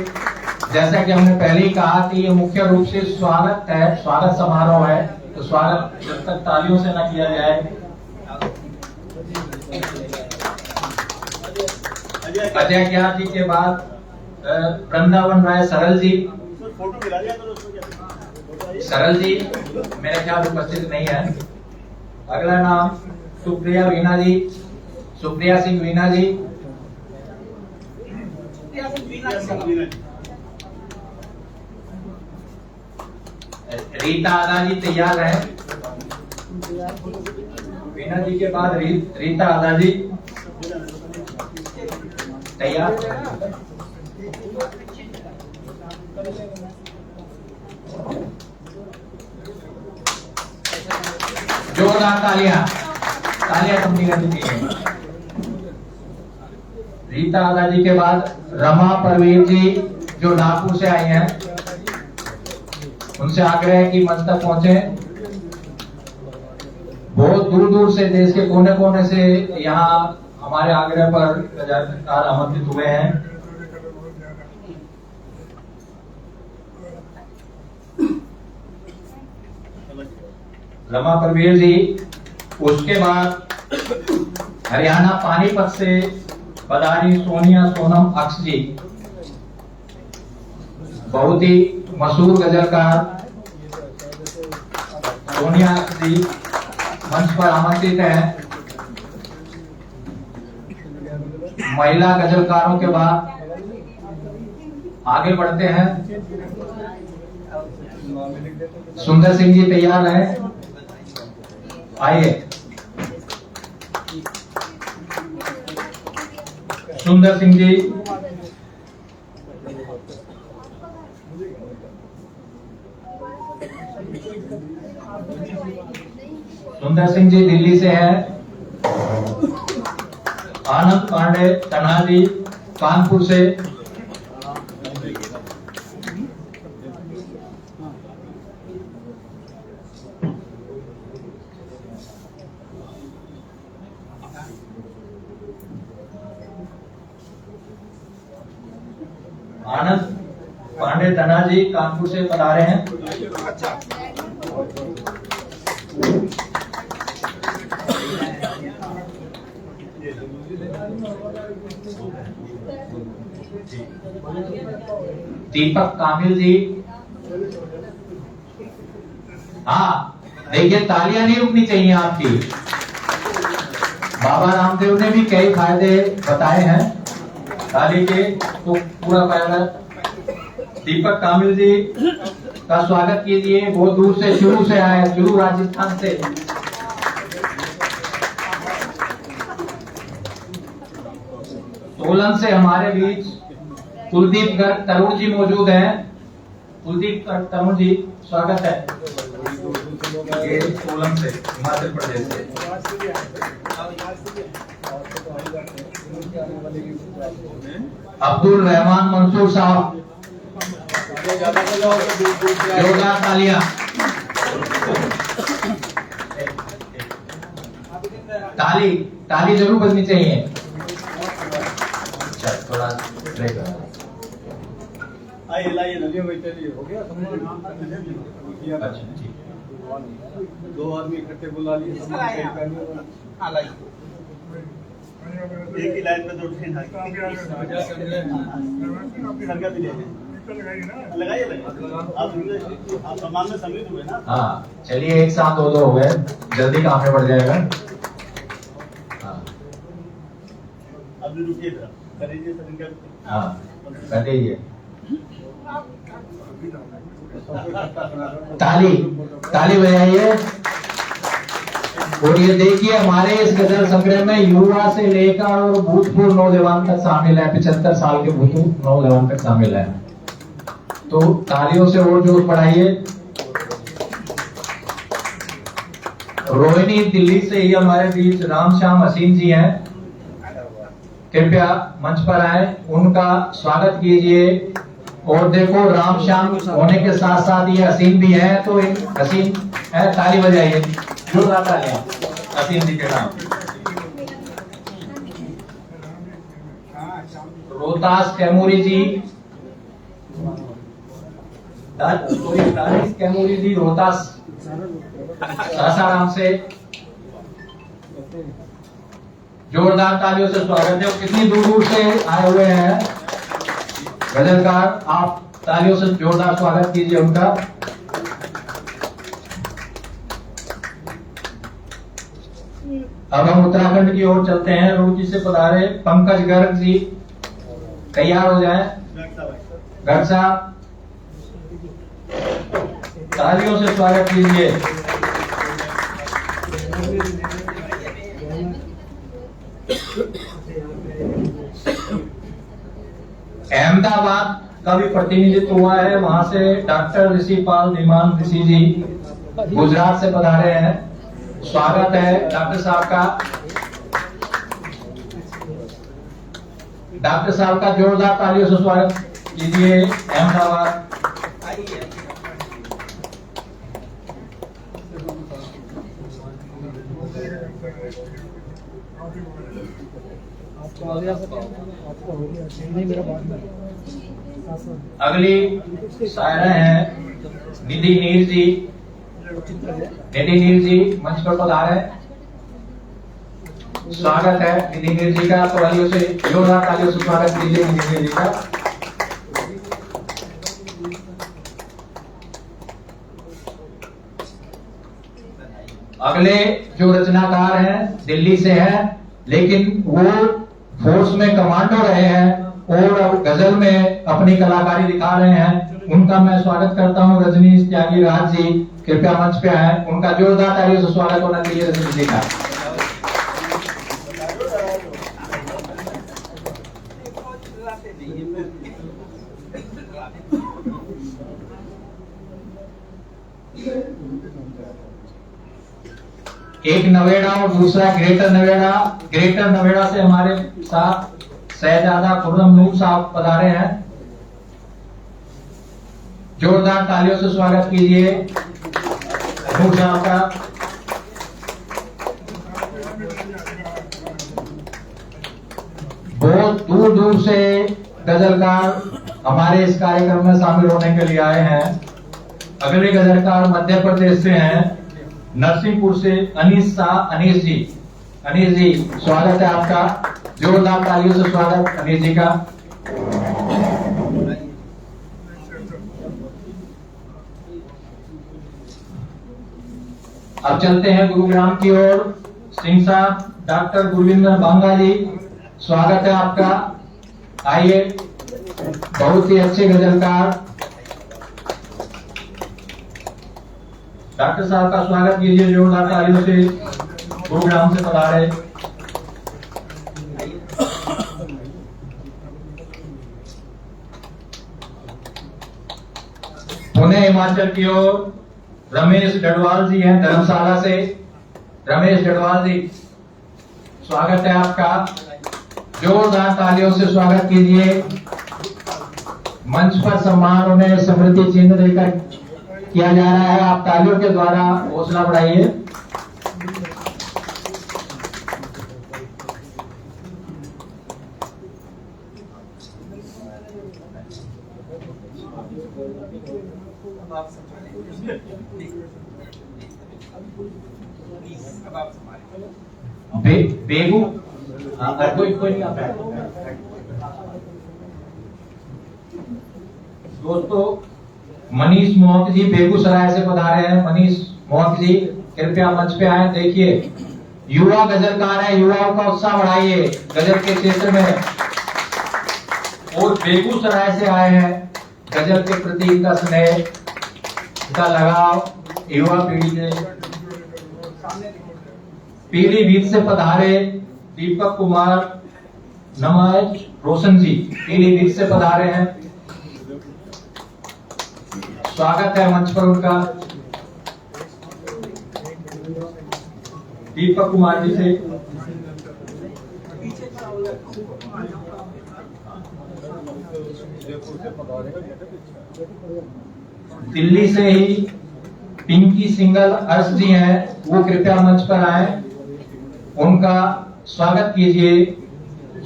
जैसा कि हमने पहले ही कहा कि ये मुख्य रूप से स्वागत है, स्वागत समारोह है, तो स्वागत जब तक तालियों से न किया जाए। अजय अज्ञात जी के बाद वृंदावन राय सरल जी मेरे ख्याल उपस्थित नहीं है। अगला नाम सुप्रिया सिंह वीना जी। रीता आदा जी तैयार है। वीना जी के बाद रीता आदा जी तैयार। जोरदार तालियां कंपनी का दीजिए। रीता आदा जी के बाद रमा परवीर जी जो नागपुर से आई हैं, उनसे आग्रह है कि मंच तक पहुंचे। बहुत दूर दूर से, देश के कोने कोने से यहाँ हमारे आग्रह पर आमंत्रित हुए हैं। रमा परवीर जी, उसके बाद हरियाणा पानीपत से पधारी सोनिया सोनम अक्स जी, बहुत ही मशहूर गजलकार सोनिया अक्स जी मंच पर आमंत्रित हैं। महिला गजलकारों के बाद आगे बढ़ते हैं। सुंदर सिंह जी तैयार हैं, आइए। सुंदर सिंह जी, दिल्ली से है। आनंद पांडे तन्हा जी कानपुर से। आनंद पांडे तन्हा जी कानपुर से पधारे हैं। दीपक कामिल जी, हाँ देखिए तालियां नहीं रुकनी चाहिए आपकी। बाबा रामदेव ने भी कई फायदे बताए हैं ताली के, तो पूरा फायदा। दीपक कामिल जी का स्वागत कीजिए, बहुत दूर से चूरू से आए, चूरू राजस्थान से। सोलन से हमारे बीच कुलदीप गर्ग तरुण जी मौजूद हैं। कुलदीप गर्ग तरुण जी स्वागत है। ये सोलन से, हिमाचल प्रदेश से। अब्दुल रहमान मंसूर साहब, जोरदार तालियां। ताली जरूर बजनी चाहिए। थोड़ा ब्रेक आइए लाइए हो गया। अच्छा ठीक। दो आदमी इकट्ठे बुला लिए इसका लाया हाँ लाइए एक ही लाइन पे दो ट्रेन आपकी संख्या भी ले लें लगाइए आप सम्मान में सम्मिलित हुए ना। हाँ चलिए एक साथ दो हो गए, जल्दी काम में बढ़ जाएगा। हाँ अभी रुकिए जरा करीजिए सर इनका हाँ कर दीजिए। ताली बजाइए। और ये देखिए हमारे इस गजल संग्रह में युवा से लेकर और भूतपूर्व नौजवान तक शामिल है, 75 साल के भूतपूर्व नौजवान तक शामिल है। तो तालियों से और जोर बढ़ाइए। रोहिणी दिल्ली से ही हमारे बीच रामश्याम हसीन जी हैं, कृपया मंच पर आए, उनका स्वागत कीजिए। और देखो रामश्याम होने के साथ साथ ये हसीन भी है, तो इन हसीन है, ताली बजाइए, जोरदार तालियां हसीन जी के नाम। रोहतास कैमूरी जी, कैमूरी जी रोहतास सासाराम से, जोरदार तालियों से स्वागत है। कितनी दूर दूर से आए हुए हैं गजलकार, आप तालियों से जोरदार स्वागत कीजिए उनका। अब हम उत्तराखंड की ओर चलते हैं। रुड़की से पधारे पंकज गर्ग जी, तैयार हो जाएं। गर्ग साहब तालियों से स्वागत कीजिए। अहमदाबाद का भी प्रतिनिधित्व हुआ है, वहां से डॉक्टर ऋषिपाल धीमान ऋषि जी गुजरात से पधारे हैं, स्वागत है डॉक्टर साहब का। डॉक्टर साहब का जोरदार तालियों से स्वागत कीजिए। अहमदाबाद अगली शायरा हैं निधि नीर जी। निधि नीर जी मंच पर पधारे, स्वागत है निधि नीर जी का। तो तालियों से जोरदार तालियों से स्वागत कीजिए निधि नीर जी का। अगले जो रचनाकार हैं दिल्ली से हैं, लेकिन वो फोर्स में कमांडो रहे हैं और अब गजल में अपनी कलाकारी दिखा रहे हैं। उनका मैं स्वागत करता हूं रजनीश त्यागी राज जी, कृपया मंच पे आए, उनका जोरदार तालियों से स्वागत होना चाहिए रजनीश जी का। एक नवेड़ा और दूसरा ग्रेटर नवेड़ा। ग्रेटर नवेड़ा से हमारे साथ शहजादा खुर्रम नूर साहब पधारे हैं, जोरदार तालियों से स्वागत कीजिए नूर साहब का। बहुत दूर दूर से गजलकार हमारे इस कार्यक्रम में शामिल होने के लिए आए हैं। अगले गजलकार मध्य प्रदेश से हैं, नरसिंहपुर से अनीस शाह। अनीस जी स्वागत है आपका, जोरदार तालियों से स्वागत अनीस जी का। अब चलते हैं गुरुग्राम की ओर। सिंह साहब, डॉक्टर गुरविंदर बांगा जी, स्वागत है आपका। आइए, बहुत ही अच्छे गजलकार डॉक्टर साहब का स्वागत कीजिए जोरदार तालियों से, गुरुग्राम से पधारे। पुणे हिमाचल की ओर रमेश डडवाल जी हैं धर्मशाला से। रमेश डडवाल जी, स्वागत है आपका, जोरदार तालियों से स्वागत कीजिए। मंच पर सम्मान उन्हें स्मृति चिन्ह देकर किया जा रहा है, आप तालियों के द्वारा हौसला बढ़ाइए। बेगू कोई नहीं आता है। दोस्तों, मनीष मोहक जी बेगूसराय से पधारे हैं। मनीष मोहक जी कृपया मंच पे आए। देखिए, युवा गजलकार है, युवाओं का उत्साह बढ़ाइए गजल के क्षेत्र में। और बेगूसराय से आए हैं, गजल के प्रति इनका स्नेह, इनका लगाव युवा पीढ़ी के। पीलीभीत से पधारे दीपक कुमार नमाज रोशन जी, पीलीभीत से पधारे हैं। स्वागत है मंच पर उनका। दीपक कुमार जी से दिल्ली से ही पिंकी सिंगल अर्श जी हैं, वो कृपया मंच पर आए, उनका स्वागत कीजिए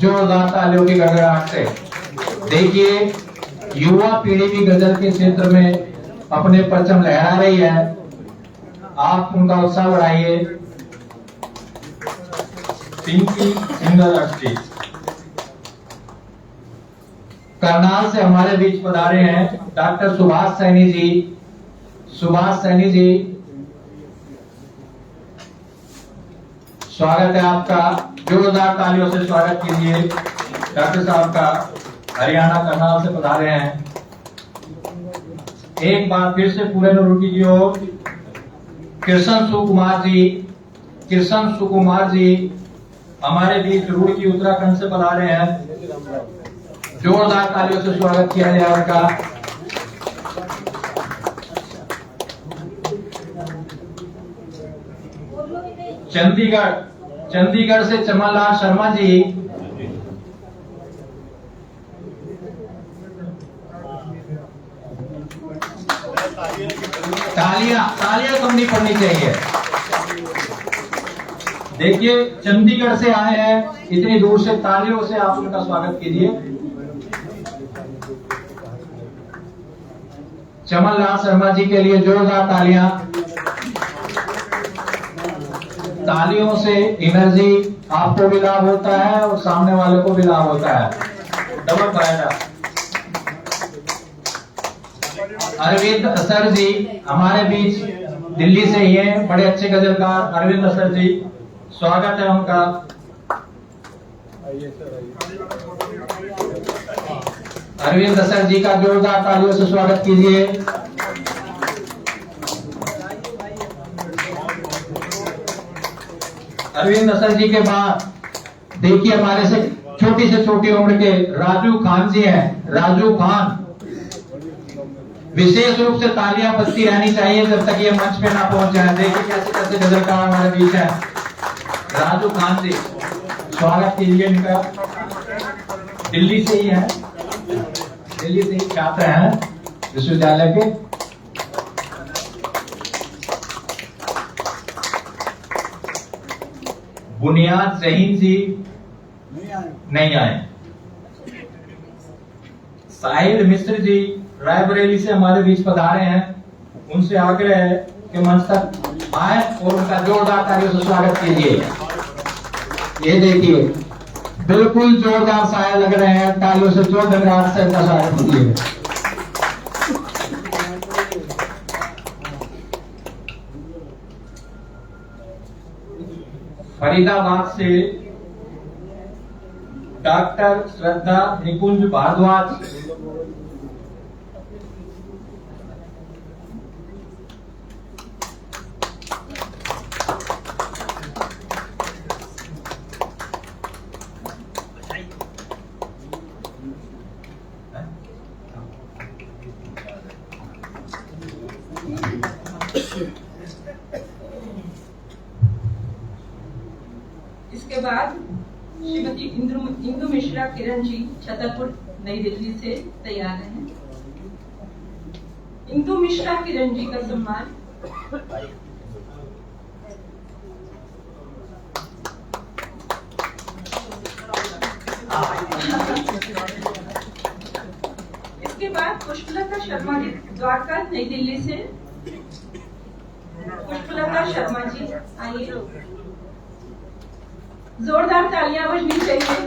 जोरदार तालियों की गड़गड़ाहट से। देखिए, युवा पीढ़ी भी गजल के क्षेत्र में अपने परचम लहरा रही है, आप उनका उत्साह बढ़ाइए। पिंकी सिंगल अर्श जी करनाल से हमारे बीच पधारे हैं डॉक्टर सुभाष सैनी जी। सुभाष सैनी जी, स्वागत है आपका, जोरदार तालियों से स्वागत कीजिए डॉक्टर साहब का। हरियाणा करनाल से पधारे हैं। एक बार फिर से पूरे रुड़की की ओर कृष्ण सुकुमार जी। कृष्ण सुकुमार जी हमारे बीच रुड़की उत्तराखंड से पधारे हैं, जोरदार तालियों से स्वागत किया जाए उनका। चंडीगढ़ से चमनलाल शर्मा जी। तालियां कम नहीं पड़नी चाहिए। देखिए, चंडीगढ़ से आए हैं, इतनी दूर से, तालियों से आप उनका स्वागत कीजिए। चमनलाल शर्मा जी के लिए जोरदार तालियां। तालियों से एनर्जी आपको भी लाभ होता है और सामने वाले को भी लाभ होता है, डबल फायदा। अरविंद असर जी हमारे बीच दिल्ली से ही हैं, बड़े अच्छे गजलकार अरविंद असर जी, स्वागत है उनका। अरविंद असर जी का जोरदार तालियों से स्वागत कीजिए। अरविंद असर जी के बाद देखिए, हमारे से छोटी उम्र के राजू खान जी हैं। राजू खान, विशेष रूप से तालियां बजती रहनी चाहिए जब तक ये मंच पे ना पहुंच जाए। देखिए कैसे कैसे गजलकार हमारे बीच है। राजू खान जी, स्वागत कीजिए इनका। दिल्ली से ही है, दिल्ली से ही छात्र हैं विश्वविद्यालय के। बुनियाद जहीन जी नहीं आए। साहिल मिश्र जी रायबरेली से हमारे बीच पधारे हैं, उनसे आग्रह है कि मंच तक आए और उनका जोरदार तालियों से स्वागत कीजिए। ये देखिए, बिल्कुल जोरदार शायर लग रहे हैं, तालियों से जोरदार से इनका स्वागत कीजिए। फरीदाबाद से डॉक्टर श्रद्धा निकुंज भारद्वाज। इसके बाद श्रीमती इंदु मिश्रा किरण जी छतरपुर नई दिल्ली से तैयार हैं। इंदु मिश्रा किरण जी का सम्मान इसके बाद पुष्पलता शर्मा जी द्वारका नई दिल्ली से। पुष्पलता सुलता शर्मा जी, आइए। जोरदार तालियां बजनी चाहिए।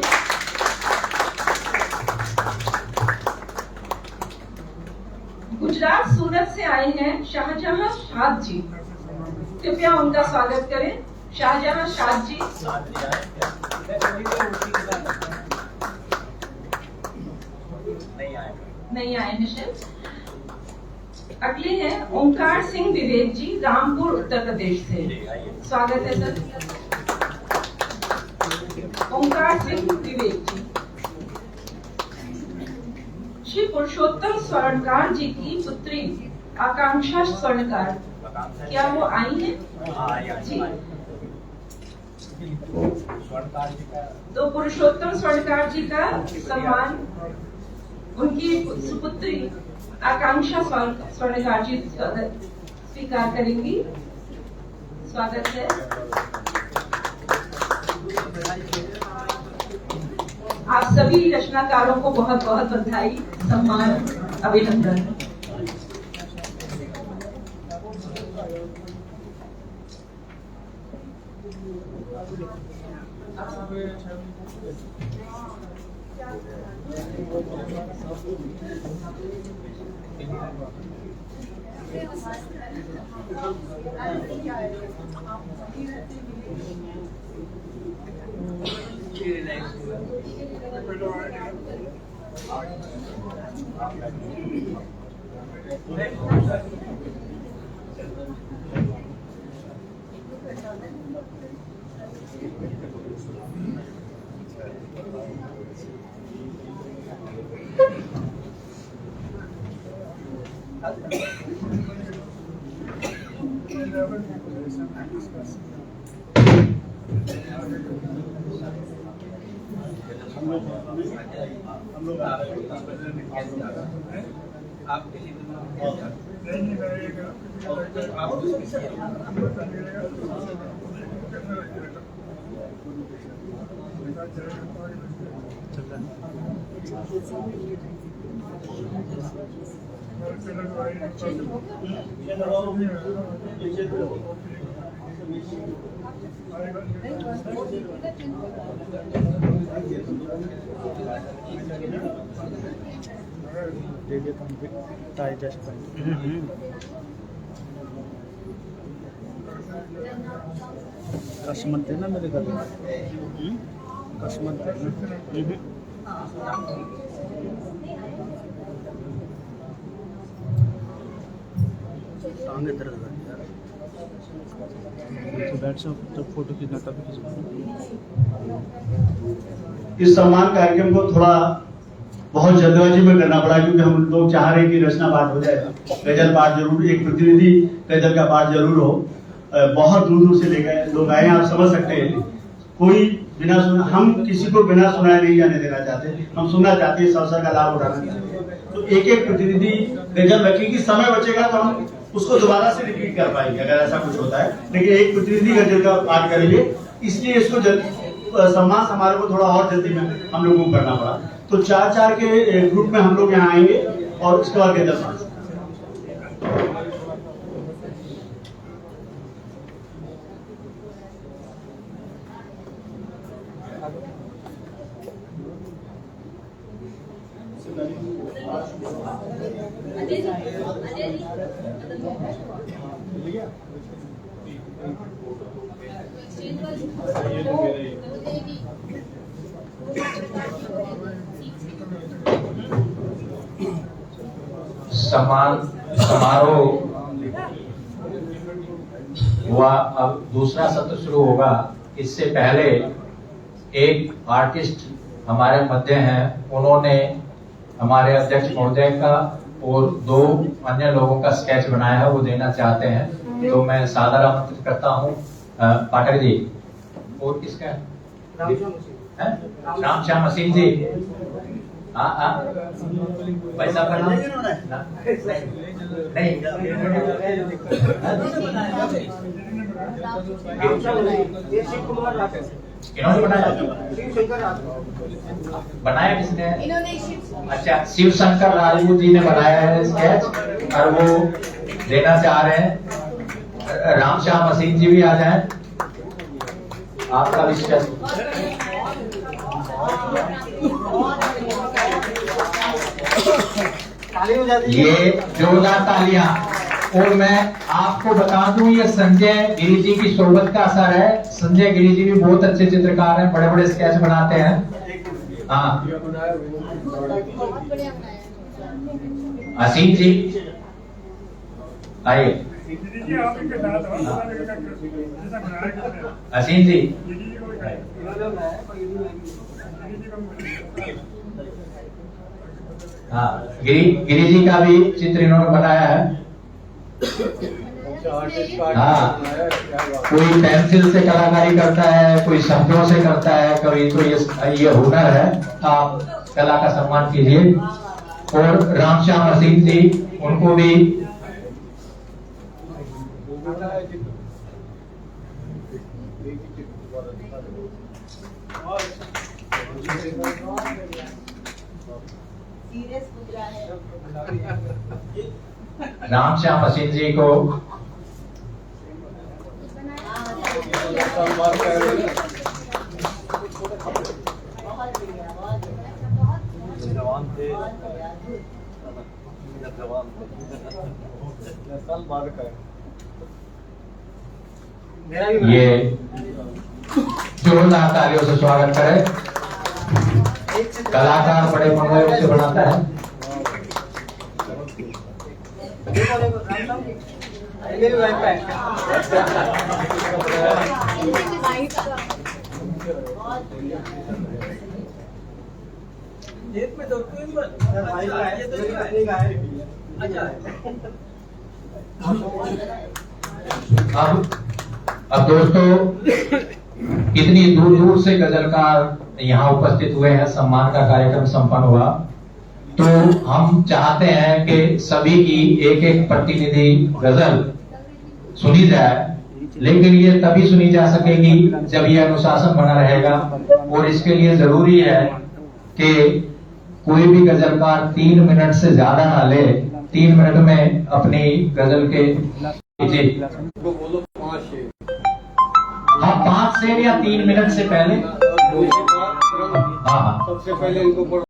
गुजरात सूरत से आए हैं शाहजहां शाद जी, कृपया उनका स्वागत करें। शाहजहां शाद जी। नहीं आए निश्चित। अगले हैं ओंकार सिंह विवेक जी, रामपुर उत्तर प्रदेश से। स्वागत है सर। ओंकार सिंह विवेक जी। श्री पुरुषोत्तम स्वर्णकार जी की पुत्री आकांक्षा स्वर्णकार, क्या वो आई हैं? जी। तो पुरुषोत्तम स्वर्णकार जी का सम्मान उनकी सुपुत्री आकांक्षा स्वर्णकार जी स्वीकार करेंगी। स्वागत है। आप सभी रचनाकारों को बहुत बहुत बधाई, सम्मान, अभिनंदन। कस्मत है ना मेरे घर में, कस्मत है ना। टांगे दर्द कर यार, तो बैठ से तो फोटो खींचना तब इस सम्मान कार्यक्रम को थोड़ा बहुत जल्दबाजी में करना पड़ा, क्योंकि हम लोग चाह रहे हैं कि रचना पाठ हो जाएगा, गजल पाठ जरूर, एक प्रतिनिधि गजल का पाठ जरूर हो। बहुत दूर दूर से लोग आए हैं, आप समझ सकते हैं। कोई बिना सुना, हम किसी को बिना सुनाए नहीं जाने देना चाहते, हम सुनना चाहते हैं, इस अवसर का लाभ उठाना चाहते हैं। तो एक एक प्रतिनिधि गजल रखेगी, समय बचेगा तो हम उसको दोबारा से रिपीट कर पाएंगे अगर ऐसा कुछ होता है, लेकिन एक प्रतिनिधि गजल का पाठ करेंगे, इसलिए इसको सम्मान समारोह को थोड़ा और जल्दी में हम लोगों को करना पड़ा। तो 4-4 के ग्रुप में हम लोग यहाँ आएंगे और उसके बाद गजल पाठ। सम्मान समारोह हुआ, अब दूसरा सत्र शुरू होगा। इससे पहले एक आर्टिस्ट हमारे मध्य हैं, उन्होंने हमारे अध्यक्ष महोदय का और 2 अन्य लोगों का स्केच बनाया है, वो देना चाहते हैं, तो मैं सादर आमंत्रित करता हूँ पाठक जी। और किसका राम श्याम मसीह जी। पैसा भरना नहीं, इन्होंने बनाया किसने? अच्छा, शिव शंकर राजपूत जी ने बनाया है स्केच, और वो देना चाह रहे हैं। रामश्याम असीम जी भी आ जाएं। आपका विषय ये जोरदार तालियां। और मैं आपको बता दूं, ये संजय गिरी जी की सोबत का असर है। संजय गिरी जी भी बहुत अच्छे चित्रकार हैं, बड़े बड़े स्केच बनाते हैं। हाँ, असीम जी आइए। असीम जी हाँ, गिरी जी का भी चित्र इन्होंने बनाया है। हाँ, कोई पेंसिल से कलाकारी करता है, कोई शब्दों से करता है, कभी तो ये हुनर है। आप कला का सम्मान कीजिए। और रामश्याम असीम जी, उनको भी रामश्याम असीम जी को जवान थे ये जोरदार तालियों से स्वागत करें। कलाकार बड़े मनोयोग से बनाता है। अब दोस्तों, इतनी दूर दूर से गजलकार यहाँ उपस्थित हुए हैं, सम्मान का कार्यक्रम संपन्न हुआ, तो हम चाहते हैं कि सभी की एक एक प्रतिनिधि गजल सुनी जाए। लेकिन ये तभी सुनी जा सकेगी जब ये अनुशासन बना रहेगा। और इसके लिए जरूरी है कि कोई भी गजलकार 3 मिनट से ज्यादा ना ले। 3 मिनट में अपनी गजल के बोलो 5 शेर। हाँ, 5 शेर या 3 मिनट से पहले। हाँ, सबसे पहले इनको